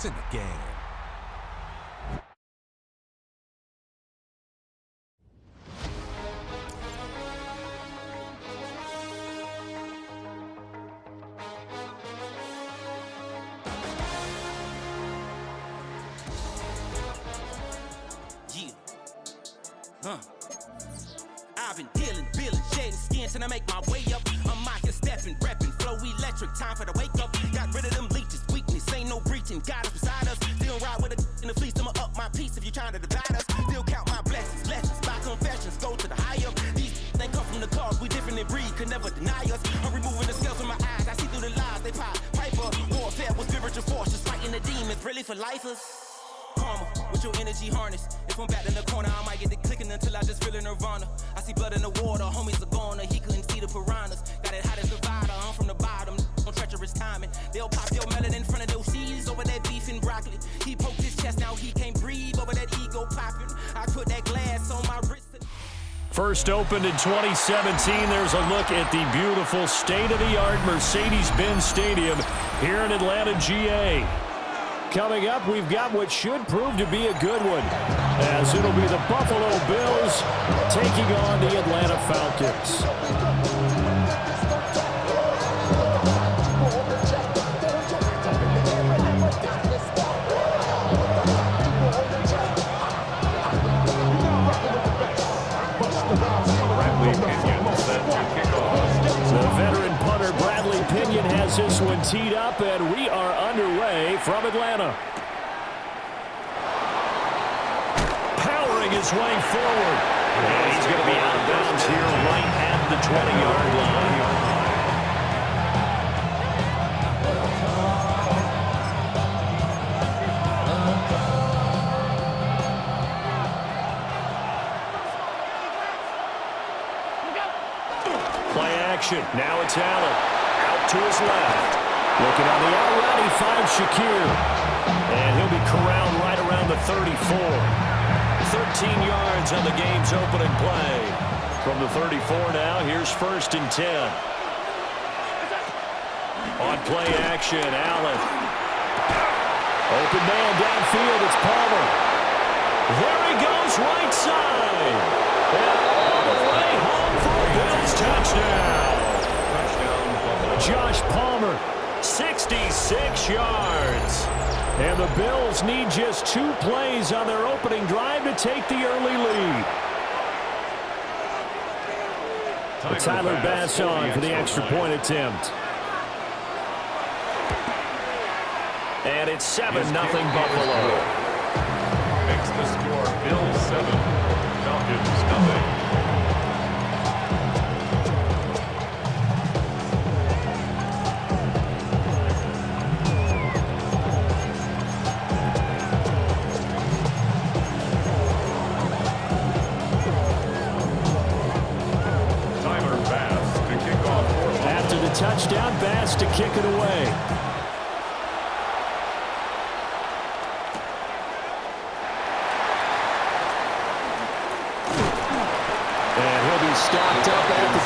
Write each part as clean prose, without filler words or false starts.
points in the game. I've been dealing, shedding skin till I make my way up. I'm out here stepping, repping, flow electric, time for the wake up. Got rid of them leeches, weakness, ain't no breaching. God is beside us, still ride with a in the fleece. I'ma up my piece if you're trying to divide us. Still count my blessings, lessons, by confessions, go to the high up. These they come from the cause, we different in breed, could never deny us. I'm removing the scales from my eyes, I see through the lies, they pop. Piper, warfare with spiritual force, just fighting the demons, really for lifers. Karma, with your energy harness. If I'm back in the corner, I might get the clicking until I just feel a nirvana. I see blood in the water, homies are gone, he couldn't see the piranhas. Got it hot as Nevada, I'm from the bottom, on treacherous timing. They'll pop your melon in front of those seeds over that beef and broccoli. He poked his chest, now he can't breathe over that ego popping. I put that glass on my wrist. First opened in 2017, there's a look at the beautiful state-of-the-art Mercedes-Benz Stadium here in Atlanta, GA. Coming up, we've got what should prove to be a good one, as it'll be the Buffalo Bills taking on the Atlanta Falcons. The veteran punter Bradley Pinion has this one teed up, and we are underway from Atlanta. Powering his way forward. And he's going to be out of bounds here right at the 20-yard line. Play action. Now it's Allen. Out to his left. Looking on the out route, he finds Shakir. And he'll be corralled right around the 34. 13 yards on the game's opening play. From the 34 now, here's 1st and 10. On play action, Allen. Open man downfield, it's Palmer. There he goes, right side. And all the way home for a Bills touchdown. Josh Palmer, 66 yards. And the Bills need just 2 plays on their opening drive to take the early lead. Tyler Bass on for the extra point attempt. And it's 7-0 Buffalo. Makes the score Bills 7, Falcons 0. Touchdown, Bass to kick it away. And he'll be stopped up at the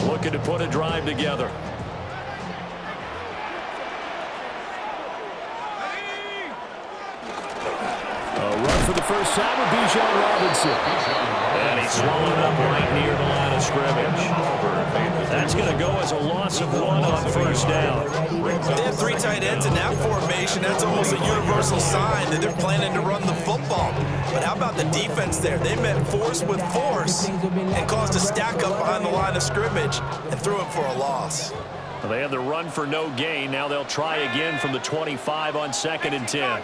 25. Looking to put a drive together. For the first time with Bijan Robinson. And he's swallowed up right near the line of scrimmage. That's going to go as a loss of 1 on 1st down. They have 3 tight ends in that formation. That's almost a universal sign that they're planning to run the football. But how about the defense there? They met force with force and caused a stack up behind the line of scrimmage and threw it for a loss. Well, they had the run for no gain. Now they'll try again from the 25 on 2nd and 10.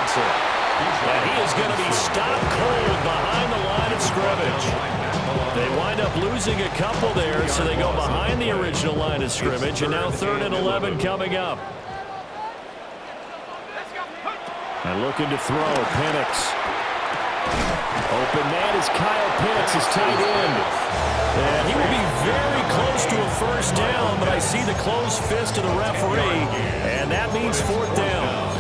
And he is going to be stopped cold behind the line of scrimmage. They wind up losing a couple there, so they go behind the original line of scrimmage, and now 3rd and 11 coming up. And looking to throw, Penix. Open man is Kyle Pitts, his tight end. And he will be very close to a first down, but I see the closed fist of the referee, and that means fourth down.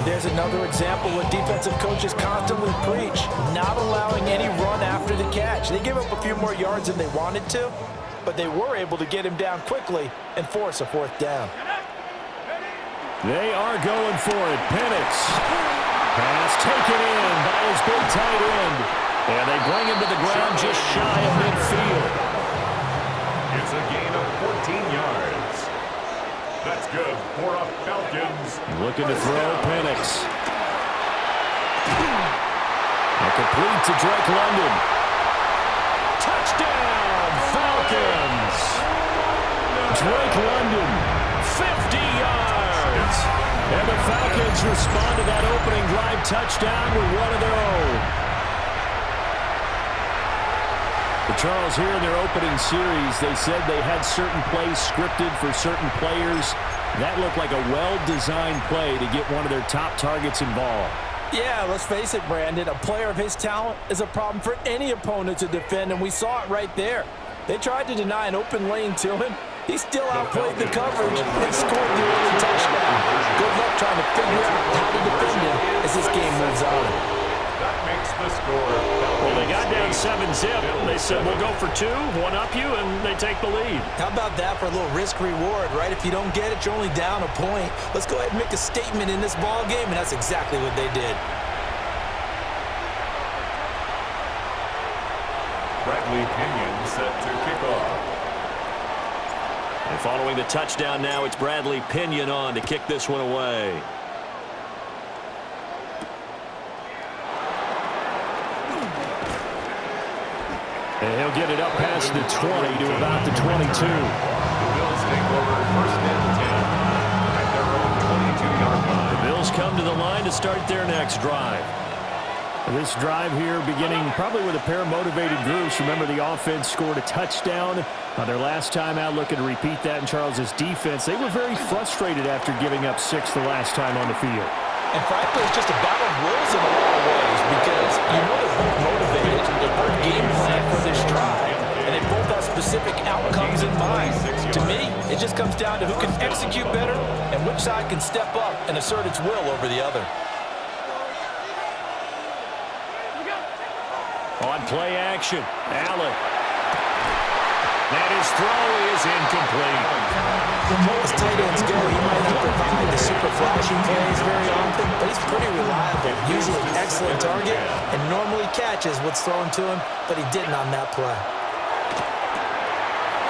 There's another example what defensive coaches constantly preach, not allowing any run after the catch. They gave up a few more yards than they wanted to, but they were able to get him down quickly and force a fourth down. They are going for it. Penix. Pass taken in by his big tight end. And they bring him to the ground just shy of midfield. It's a gain of 14 yards. That's good for a Falcons. Looking to throw Penix. A complete to Drake London. Touchdown, Falcons. Drake London, 50 yards. And the Falcons respond to that opening drive touchdown with one of their own. But Charles, here in their opening series, they said they had certain plays scripted for certain players. That looked like a well-designed play to get one of their top targets involved. Yeah, let's face it, Brandon. A player of his talent is a problem for any opponent to defend, and we saw it right there. They tried to deny an open lane to him. He still outplayed the coverage and scored the early touchdown. Good luck trying to figure out how to defend him as this game moves on. That makes the score. Well, they got down 7-zip. They said, we'll go for two, one up you, and they take the lead. How about that for a little risk-reward, right? If you don't get it, you're only down a point. Let's go ahead and make a statement in this ball game, and that's exactly what they did. Bradley Pinion set to kick off. And following the touchdown now, it's Bradley Pinion on to kick this one away. And he'll get it up past the 20 to about the 22. The Bills take over first and 10 at their own 22-yard line. The Bills come to the line to start their next drive. This drive here beginning probably with a pair of motivated groups. Remember, the offense scored a touchdown on their last time out. Looking to repeat that in Charles's defense. They were very frustrated after giving up 6 the last time on the field. And frankly, it's just a battle of wills in a lot of ways because you know they're both motivated. They both game plan for this drive, and they both have specific outcomes in mind. To me, it just comes down to who can execute better and which side can step up and assert its will over the other. On play action, Allen. And his throw is incomplete. As tight ends go, he might not provide the super flashy plays very often, but he's pretty reliable, usually an excellent target, and normally catches what's thrown to him, but he didn't on that play.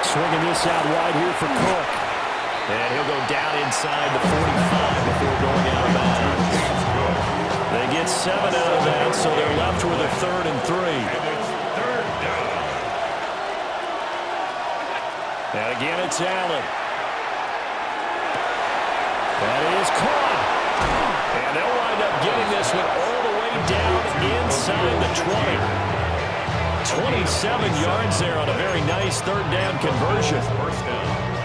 Swinging this out wide here for Cook. And he'll go down inside the 45 before going out of bounds. They get 7 out of that, so they're left with a 3rd and 3. And again, it's Allen. That is caught. And they'll wind up getting this one all the way down inside the 20. 27 yards there on a very nice 3rd down conversion. First down.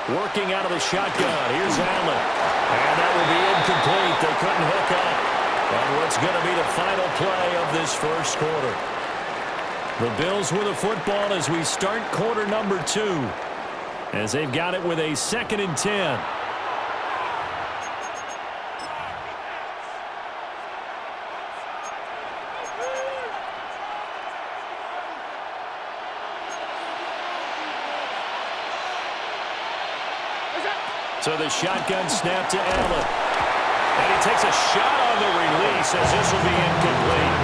Working out of the shotgun. Here's Allen. And that will be incomplete. They couldn't hook up on what's going to be the final play of this first quarter. The Bills with the football as we start quarter number 2. As they've got it with a 2nd and 10. So the shotgun snap to Allen. And he takes a shot on the release as this will be incomplete.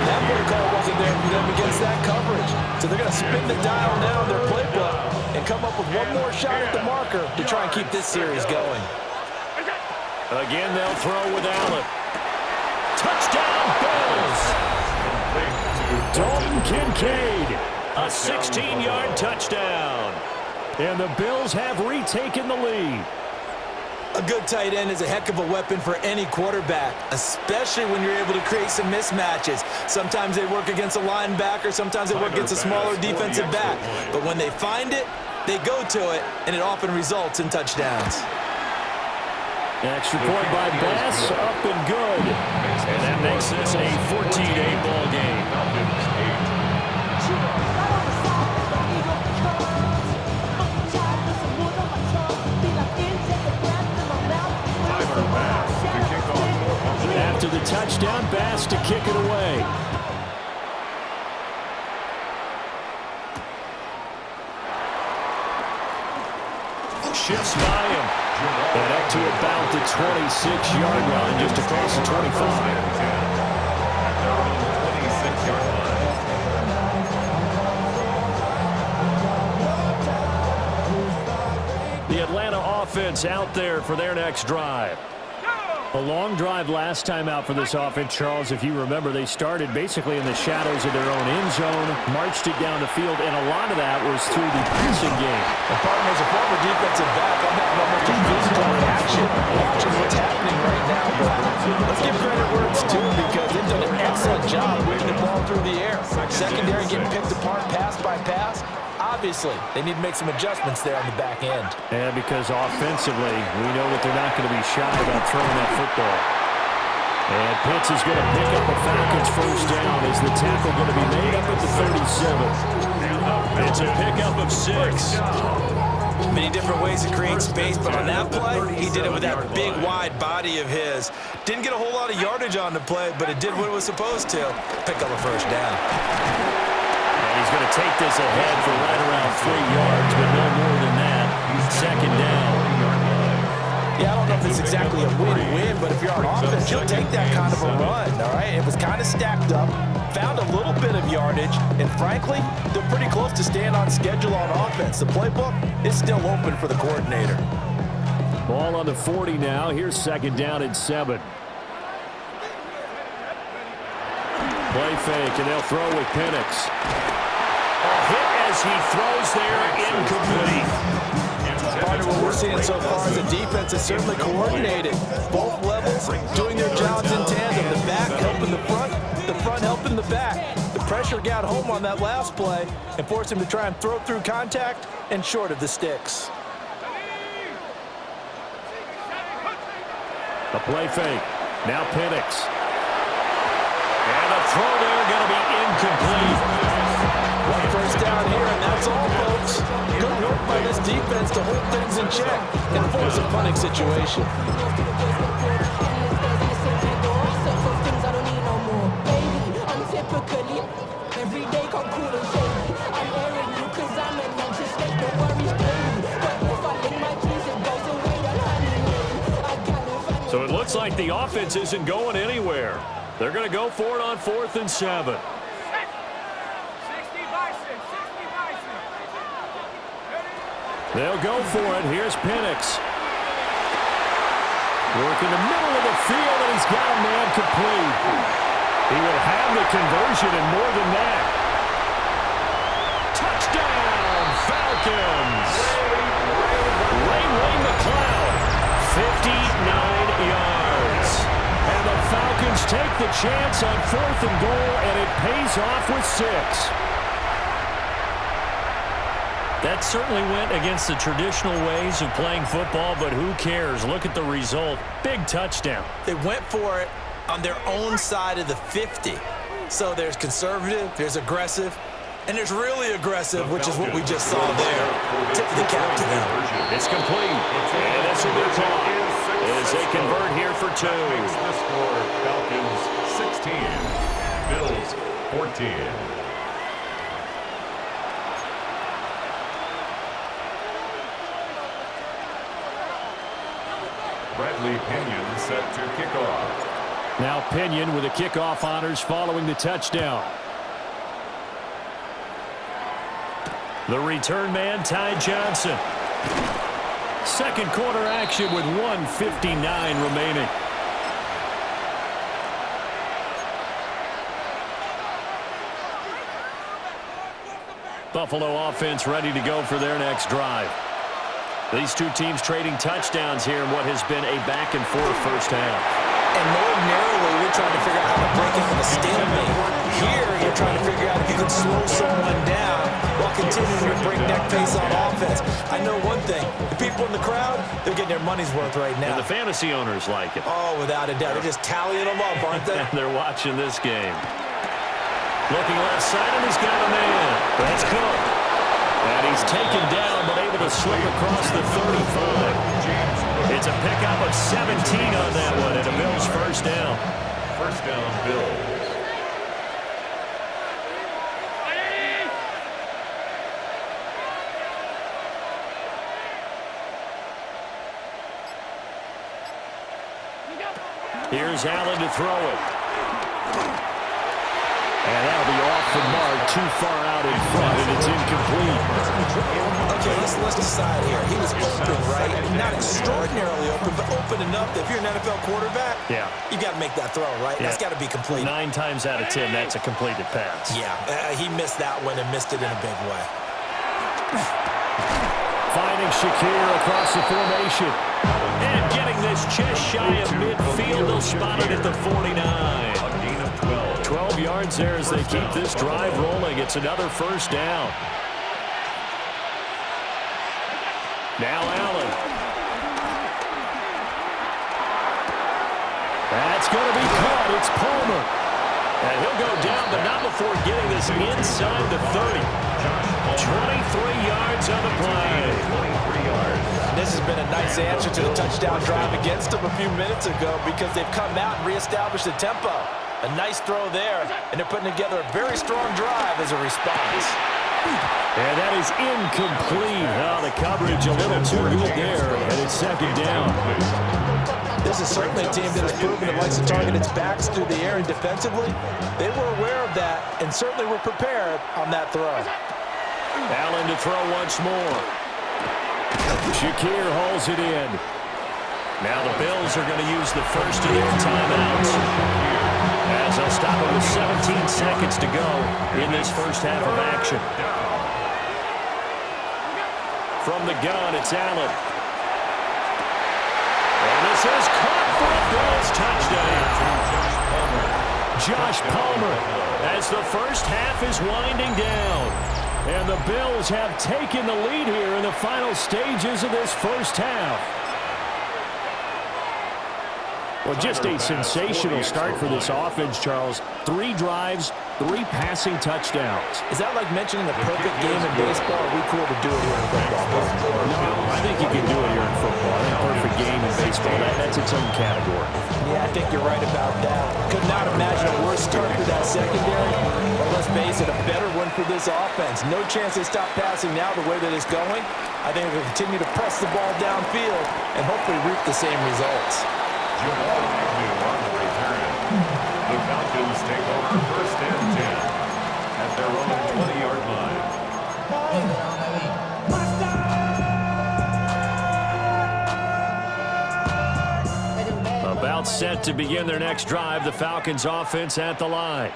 That play call wasn't there for them against that coverage. So they're going to spin the dial now in their playbook and come up with one more shot at the marker to try and keep this series going. Again, they'll throw with Allen. Touchdown, Bills! Dalton Kincaid, a 16-yard touchdown. And the Bills have retaken the lead. A good tight end is a heck of a weapon for any quarterback, especially when you're able to create some mismatches. Sometimes they work against a linebacker, sometimes they work against a smaller defensive back. But when they find it, They go to it, and it often results in touchdowns. Extra point by Bass, up and good. And that makes this a 14-8 ball game. After the touchdown, Bass to kick it away. Shifts by him. And up to about the 26-yard line, just across the 25. At their own 26-yard line. The Atlanta offense out there for their next drive. A long drive last time out for this offense, Charles. If you remember, they started basically in the shadows of their own end zone, marched it down the field, and a lot of that was through the passing game. And partner, as a former defensive back, I'm having almost a physical reaction watching what's happening right now. But let's give credit where it's due because they've done an excellent job moving the ball through the air. Secondary getting picked apart pass by pass. Obviously, they need to make some adjustments there on the back end. And because offensively, we know that they're not going to be shy about throwing that football. And Pitts is going to pick up a Falcons first down. Is the tackle going to be made up at the 37? It's a pickup of 6. Many different ways to create space, but on that play, he did it with that big, wide body of his. Didn't get a whole lot of yardage on the play, but it did what it was supposed to. Pick up a first down. He's going to take this ahead for right around 3 yards, but no more than that. Second down. Yeah, I don't know if it's exactly a win-win, but if you're on offense, you'll take that kind of a run, all right? It was kind of stacked up, found a little bit of yardage, and frankly, they're pretty close to staying on schedule on offense. The playbook is still open for the coordinator. Ball on the 40 now. Here's second down and 7. Play fake, and they'll throw with Penix. A hit as he throws there, incomplete. Part of what we're seeing so far is the defense is certainly coordinated. Both levels doing their jobs in tandem. The back helping the front helping the back. The pressure got home on that last play and forced him to try and throw through contact and short of the sticks. A play fake. Now Penix. And the throw there going to be incomplete. One first down here, and that's all, folks. Good work by this defense to hold things in check and force a punting situation. So it looks like the offense isn't going anywhere. They're going to go for it on 4th and 7. They'll go for it. Here's Penix. Work in the middle of the field, and he's got a man complete. He will have the conversion and more than that. Touchdown, Falcons. Ray McCloud, 59 yards. And the Falcons take the chance on 4th and goal, and it pays off with 6. That certainly went against the traditional ways of playing football, but who cares? Look at the result. Big touchdown. They went for it on their own side of the 50. So there's conservative, there's aggressive, and there's really aggressive, which is what we just saw there. Tip of the cap to them. It's complete. And that's a good call as they convert here for 2. The score, Falcons 16, Bills 14. Bradley Pinion set to kick off. Now Pinion with the kickoff honors following the touchdown. The return man, Ty Johnson. Second quarter action with 1:59 remaining. Buffalo offense ready to go for their next drive. These two teams trading touchdowns here in what has been a back-and-forth first half. And ordinarily, we're trying to figure out how to break out of a stalemate. Here, you're trying to figure out if you can slow someone down while while continuing to bring neck pace on offense. I know one thing. The people in the crowd, they're getting their money's worth right now. And the fantasy owners like it. Oh, without a doubt. They're just tallying them up, aren't they? And they're watching this game. Looking left side, and he's got a man. That's Cook. And he's taken down, but able to slip across the 35. It's a pickup of 17 on that one, and a Bills first down. First down, Bills. Here's Allen to throw it. And that'll be off the mark, too far out in front, and it's incomplete. Okay, let's decide here. He was open, right? Not extraordinarily open, but open enough that if you're an NFL quarterback, you got to make that throw, right? Yeah. That's got to be complete. 9 times out of 10, that's a completed pass. Yeah, he missed that one and missed it in a big way. Finding Shakir across the formation. And getting this just shy of midfield. They'll spot it at the 49. A gain of 12. 12 yards there as they keep this drive rolling. It's another first down. Now Allen. That's going to be caught. It's Palmer. And he'll go down, but not before getting this inside the 30. 23 yards on the play. 23 yards. This has been a nice answer to the touchdown drive against them a few minutes ago because they've come out and reestablished the tempo. A nice throw there, and they're putting together a very strong drive as a response. And that is incomplete. Oh, the coverage a little too good there, and it's second down. This is certainly a team that has proven it likes to target its backs through the air and defensively. They were aware of that and certainly were prepared on that throw. Allen to throw once more. Shakir hauls it in. Now the Bills are going to use the first of their timeouts. As they'll stop it with 17 seconds to go in this first half of action. From the gun, it's Allen. And this is caught for a Bills touchdown. Josh Palmer as the first half is winding down. And the Bills have taken the lead here in the final stages of this first half. Well, just a sensational start for this offense, Charles. 3 drives, 3 passing touchdowns. Is that like mentioning the perfect game in baseball? Or are we cool to do it here in football? No, I think you can do it here in football. I think perfect game in baseball, that's its own category. Yeah, I think you're right about that. Could not imagine a worse start for that secondary. But let's face it, a better one for this offense. No chance they stop passing now the way that it's going. I think they'll continue to press the ball downfield and hopefully reap the same results. Jamal Agnew on the return. The Falcons take over first and 10 at their own 20-yard line. About set to begin their next drive, the Falcons offense at the line.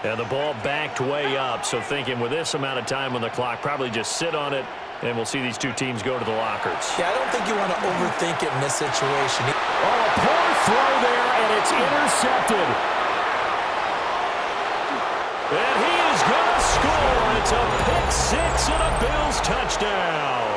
And the ball backed way up, so thinking with this amount of time on the clock, probably just sit on it, and we'll see these two teams go to the lockers. Yeah, I don't think you want to overthink it in this situation. Oh, a poor throw there, and it's intercepted. And he is going to score. It's a pick-6 and a Bills touchdown.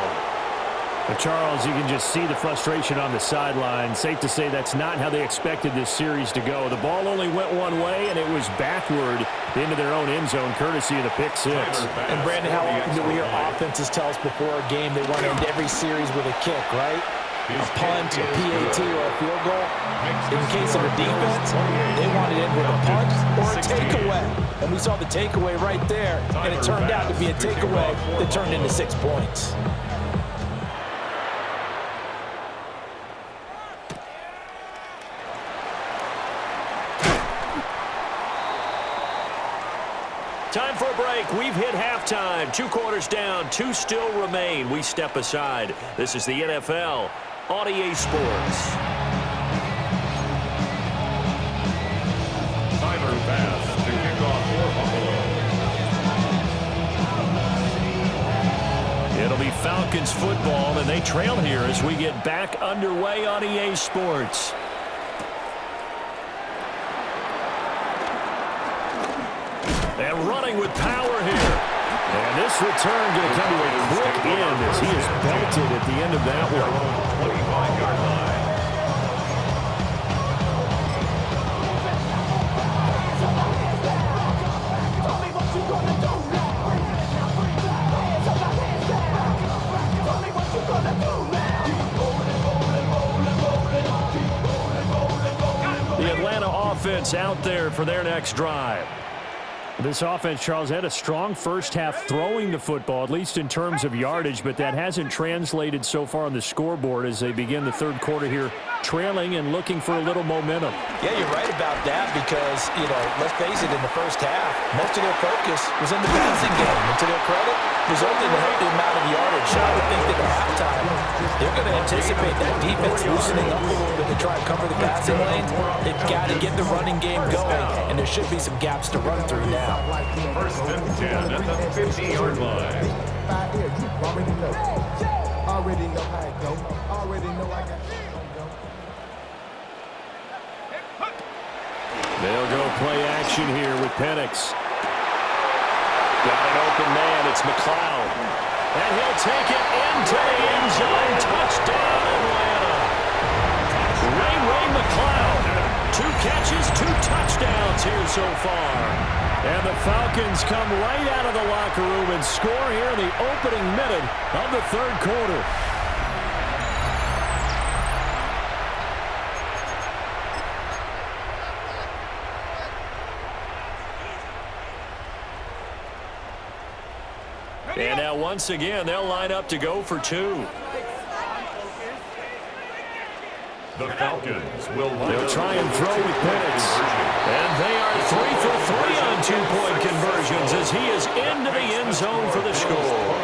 But Charles, you can just see the frustration on the sideline. Safe to say that's not how they expected this series to go. The ball only went one way, and it was backward into their own end zone, courtesy of the pick-6. And Brandon, how often do we hear offenses tell us before a game they want to end every series with a kick, right? A punt, a PAT, or a field goal. In case of a defense, they want it in with a punt or a takeaway. And we saw the takeaway right there, and it turned out to be a takeaway that turned into 6 points. Time for a break. We've hit halftime. 2 quarters down. 2 still remain. We step aside. This is the NFL on EA Sports. Tyler Bass to kick off for Buffalo. It'll be Falcons football, and they trail here as we get back underway on EA Sports. And running with power here. And this return going to come to a quick end as he is belted at the end of that one. 25-yard line. The Atlanta offense out there for their next drive. This offense, Charles, had a strong first half throwing the football, at least in terms of yardage, but that hasn't translated so far on the scoreboard as they begin the third quarter here, trailing and looking for a little momentum. Yeah, you're right about that because, let's face it, in the first half, most of their focus was in the passing game. And to their credit, resulted in a healthy amount of yardage. So I would think that at halftime, they're going to anticipate that defense loosening up a little bit to try and cover the passing lanes. They've got to get the running game going, and there should be some gaps to run through now. First and 10 at the 50-yard line. Already know how it go. Already know I got it. They'll go play action here with Penix. Got an open man. It's McLeod. And he'll take it into the end zone. Touchdown, Atlanta. Ray McLeod. 2 catches, 2 touchdowns here so far. And the Falcons come right out of the locker room and score here in the opening minute of the third quarter. And now once again, they'll line up to go for 2. The Falcons will They'll try and throw with Penix. And they are 3 for 3 on 2-point conversions as he is into the end zone for the score.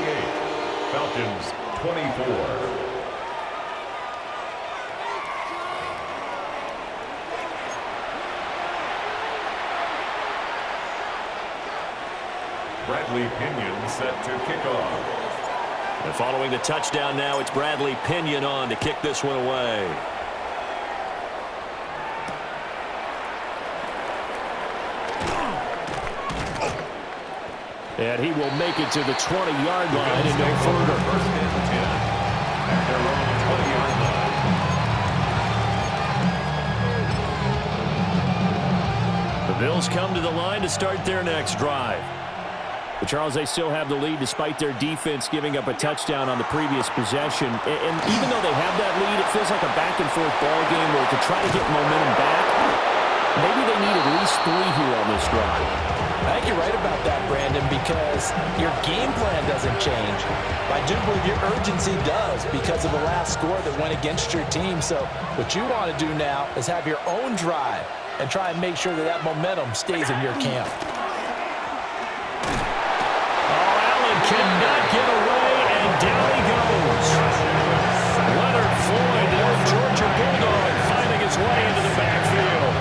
Falcons 24. Bradley Pinion set to kick off. And following the touchdown now, it's Bradley Pinion on to kick this one away. And he will make it to the 20-yard line and no further. First and 10 at their own 20-yard line. The Bills come to the line to start their next drive. But Charles, they still have the lead despite their defense giving up a touchdown on the previous possession. And even though they have that lead, it feels like a back-and-forth ball game where to try to get momentum back, maybe they need at least 3 here on this drive. I think you're right about that, Brandon, because your game plan doesn't change. I do believe your urgency does because of the last score that went against your team. So what you want to do now is have your own drive and try and make sure that that momentum stays in your camp. Cannot get away, and down he goes. Leonard Floyd, the old Georgia Bulldog, finding his way into the backfield.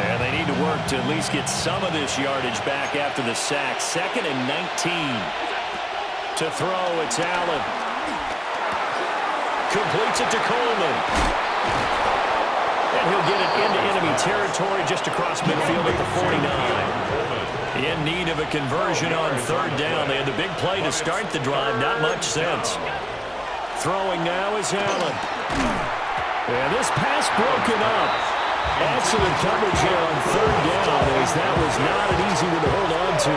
And they need to work to at least get some of this yardage back after the sack. 2nd and 19. To throw, it's Allen. Completes it to Coleman. And he'll get it into enemy territory just across midfield at the 49. In need of a conversion on third down. They had the big play to start the drive. Not much sense. Throwing now is Allen. And this pass broken up. Excellent coverage here on third down as that was not an easy one to hold on to.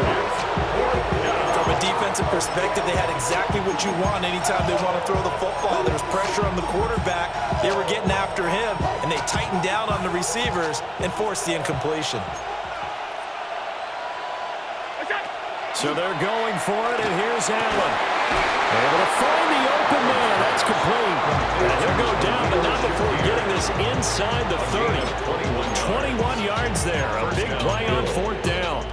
From a defensive perspective, they had exactly what you want anytime they want to throw the football. There was pressure on the quarterback. They were getting after him, and they tightened down on the receivers and forced the incompletion. So they're going for it, and here's Allen. Able to find the open man. That's complete. And he'll go down, but not before getting this inside the 30. 21 yards there. A big play on 4th down.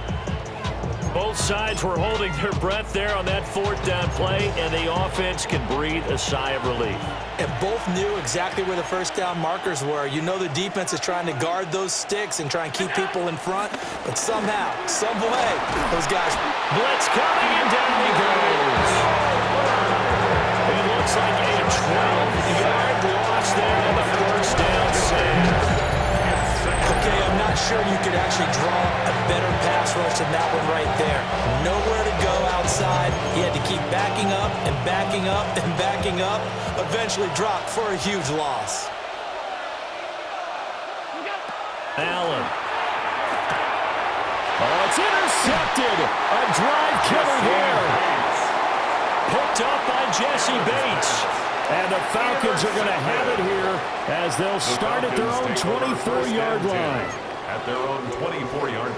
Both sides were holding their breath there on that 4th down play, and the offense can breathe a sigh of relief. And both knew exactly where the first down markers were. You know the defense is trying to guard those sticks and try and keep people in front, but somehow, some way, those guys... Blitz coming, and down he goes. It looks like a 12-yard loss there on the first down save. Okay, I'm not sure you could actually draw a better pass rush than that one right there. Nowhere to go outside. He had to keep backing up and backing up and backing up. Eventually dropped for a huge loss. Allen. Oh, it's intercepted. A drive killer here. Picked up by Jesse Bates. And the Falcons are going to have it here as they'll start at their own 24-yard line. At their own 24-yard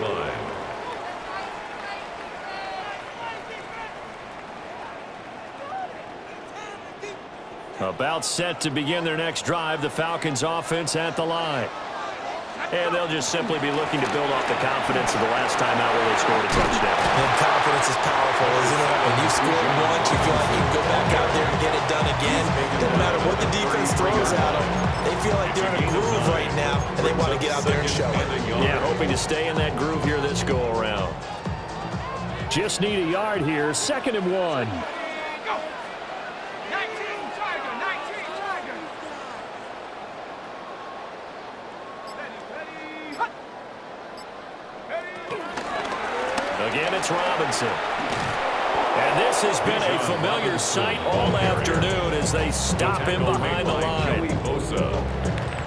line. About set to begin their next drive, the Falcons offense at the line. And they'll just simply be looking to build off the confidence of the last time out where they scored a touchdown. And confidence is powerful, isn't it? When you score once, you feel like you can go back out there and get it done again. Doesn't matter what the defense throws at them. They feel like they're in a groove right now, and they want to get out there and show it. Yeah, hoping to stay in that groove here this go-around. Just need a yard here, 2nd and 1. Again, it's Robinson. And this has been a familiar sight all afternoon as they stop him behind the line.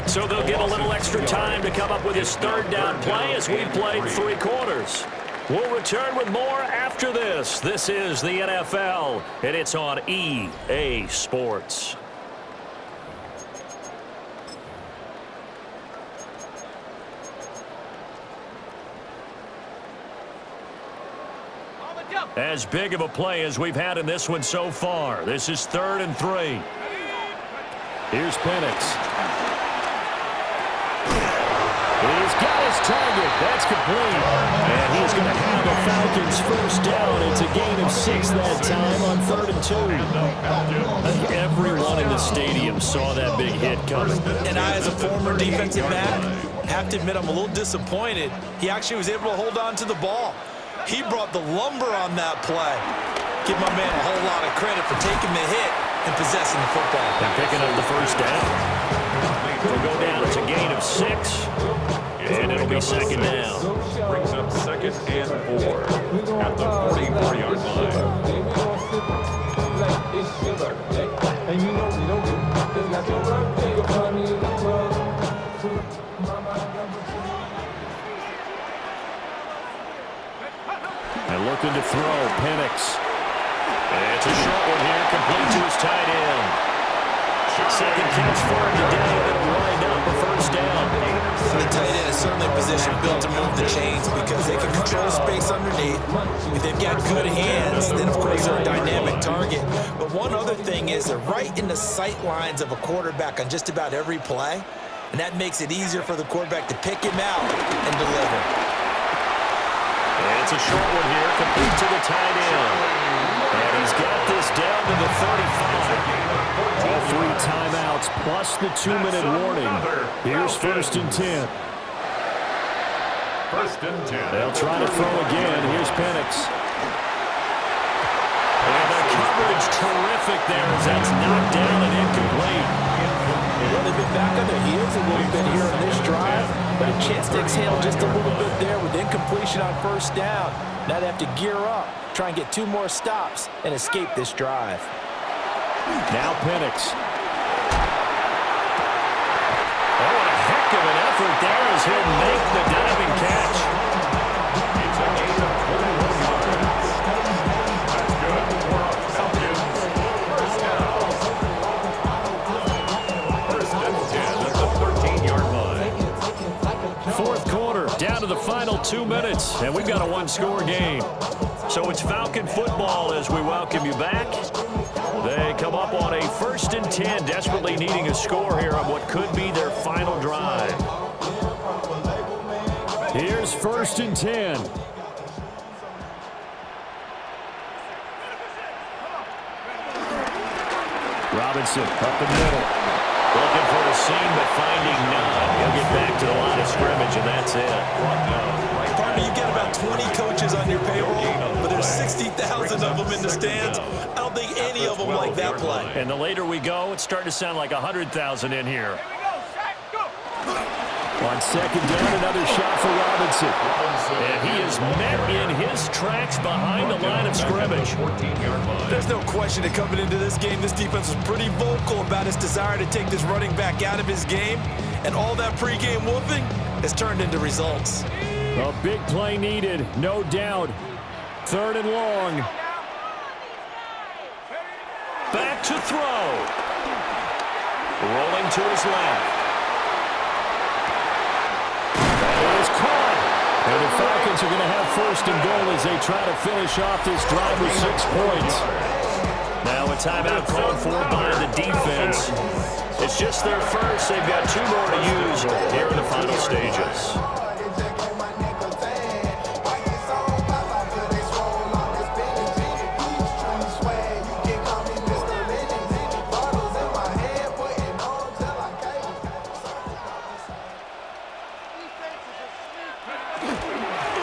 So they'll get a little extra time to come up with his 3rd down play as we played 3 quarters. We'll return with more after this. This is the NFL, and it's on EA Sports. As big of a play as we've had in this one so far. This is 3rd and 3. Here's Penix. He's got his target. That's complete. And he's going to have the Falcons 1st down. It's a gain of 6 that time on 3rd and 2. I think everyone in the stadium saw that big hit coming. And I, as a former defensive back, have to admit I'm a little disappointed. He actually was able to hold on to the ball. He brought the lumber on that play. Give my man a whole lot of credit for taking the hit and possessing the football. And picking up the 1st down. They'll go down. It's a gain of 6. And it'll be 2nd down. Brings up 2nd and 4 at the 44-yard line. And looking to throw, Penix. And it's a short one here, complete to his tight end. 2nd catch for him today, and it'll wind up a 1st down. The tight end is certainly a position built to move the chains because they can control space underneath. If they've got good hands, then of course they're a dynamic target. But one other thing is they're right in the sight lines of a quarterback on just about every play, and that makes it easier for the quarterback to pick him out and deliver. And it's a short one here, complete to the tight end. And he's got this down to the 35. All 3 timeouts plus the 2-minute warning. Here's 1st and 10. 1st and 10. They'll try to throw again. Here's Penix. And the coverage terrific there as that's knocked down and incomplete. Well, they've been back on their heels a little bit here on this drive, but a chance to exhale just a little bit there with incompletion on 1st down. Now they have to gear up, try and get 2 more stops, and escape this drive. Now Penix. Oh, what a heck of an effort there as he'll make the diving catch. It's a gain of 21 yards. That's good for Falcons. 1st down. 1st and 10 at the 13-yard line. 4th quarter, down to the final 2 minutes, and we've got a 1-score game. So it's Falcon football as we welcome you back. They come up on a 1st and 10, desperately needing a score here on what could be their final drive. Here's 1st and 10. Robinson up the middle. Looking for a seam, but finding none. He'll get back to the line of scrimmage, and that's it. Partner, you've got about 20 coaches on your payroll, but there's 60,000 of them in the stands. I don't think any of them like that play. And the later we go, it's starting to sound like 100,000 in here. On second down, another shot for Robinson. And he is met in his tracks behind the line of scrimmage. There's no question that coming into this game, this defense was pretty vocal about its desire to take this running back out of his game. And all that pregame wolfing has turned into results. A big play needed, no doubt. Third and long. Back to throw. Rolling to his left. That is caught. And the Falcons are going to have first and goal as they try to finish off this drive with 6 points. Now a timeout called for by the defense. It's just their first. They've got 2 more to use here in the final stages.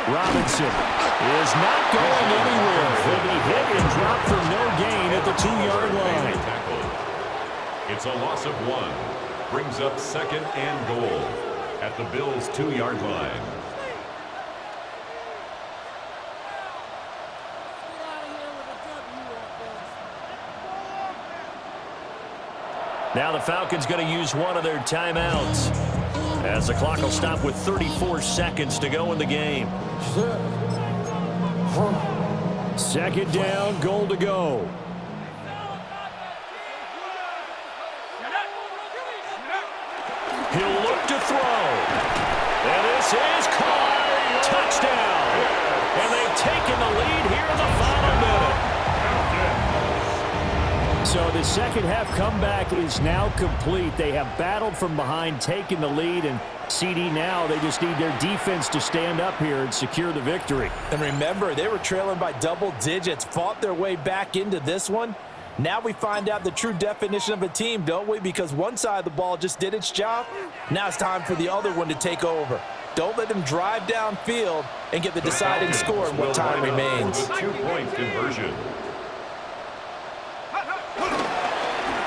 Robinson is not going anywhere. He'll be hit and dropped for no gain at the 2-yard line. It's a loss of 1. Brings up second and goal at the Bills' 2-yard line. Now the Falcons going to use one of their timeouts, as the clock will stop with 34 seconds to go in the game. Second down, goal to go. He'll look to throw. And this is caught. Touchdown. And they've taken the lead here in the final minute. So the second half comeback is now complete. They have battled from behind, taken the lead, and CD now, they just need their defense to stand up here and secure the victory. And remember, they were trailing by double digits, fought their way back into this one. Now we find out the true definition of a team, don't we? Because one side of the ball just did its job. Now it's time for the other one to take over. Don't let them drive downfield and get the deciding score in what time remains. 2-point conversion.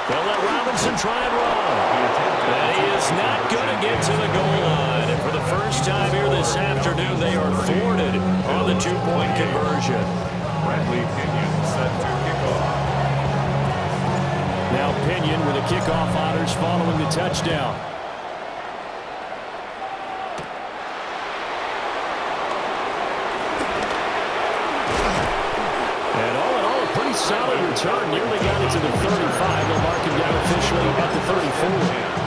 They'll let Robinson try and run. And he is not going to get to the goal line. And for the first time here this afternoon, they are thwarted on the 2-point conversion. Bradley Pinion set to kick off. Now Pinion with a kickoff honors following the touchdown. And all in all, a pretty solid return. Nearly got it to the 35. They'll mark him down officially at the 34.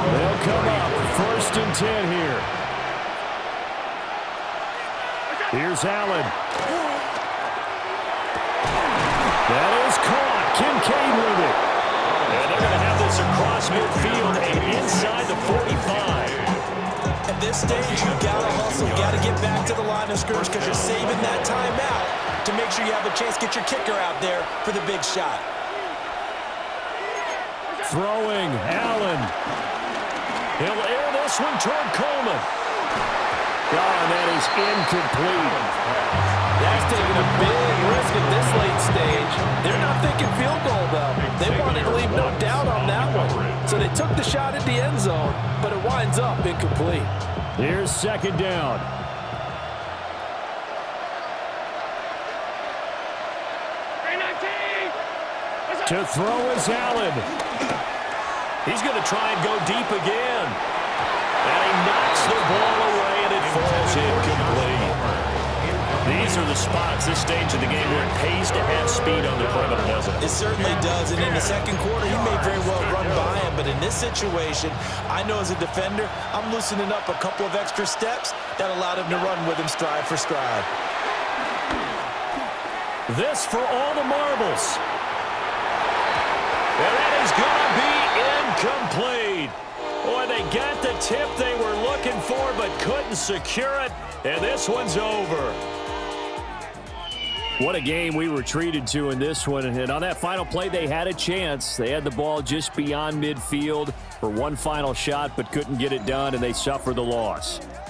They'll come up first and 10 here. Here's Allen. That is caught. Kincaid with it. And they're going to have this across midfield and inside the 45. At this stage, you've got to hustle. You've got to get back to the line of scrimmage because you're saving that timeout to make sure you have a chance to get your kicker out there for the big shot. Throwing, Allen. He'll air this one toward Coleman. Oh, and that is incomplete. That's taking a big risk at this late stage. They're not thinking field goal, though. They wanted to leave no doubt on that one. So they took the shot at the end zone, but it winds up incomplete. Here's second down. To throw is Allen. He's going to try and go deep again. And he knocks the ball away, and it falls incomplete. These are the spots, this stage of the game, where it pays to have speed on the perimeter, doesn't it? It certainly does, and in the second quarter, he may very well run by him, but in this situation, I know as a defender, I'm loosening up a couple of extra steps that allowed him to run with him stride for stride. This for all the marbles. And that is going to be incomplete. Boy, they got the tip they were looking for, but couldn't secure it, and this one's over. What a game we were treated to in this one. And on that final play, they had a chance. They had the ball just beyond midfield for one final shot, but couldn't get it done, and they suffer the loss.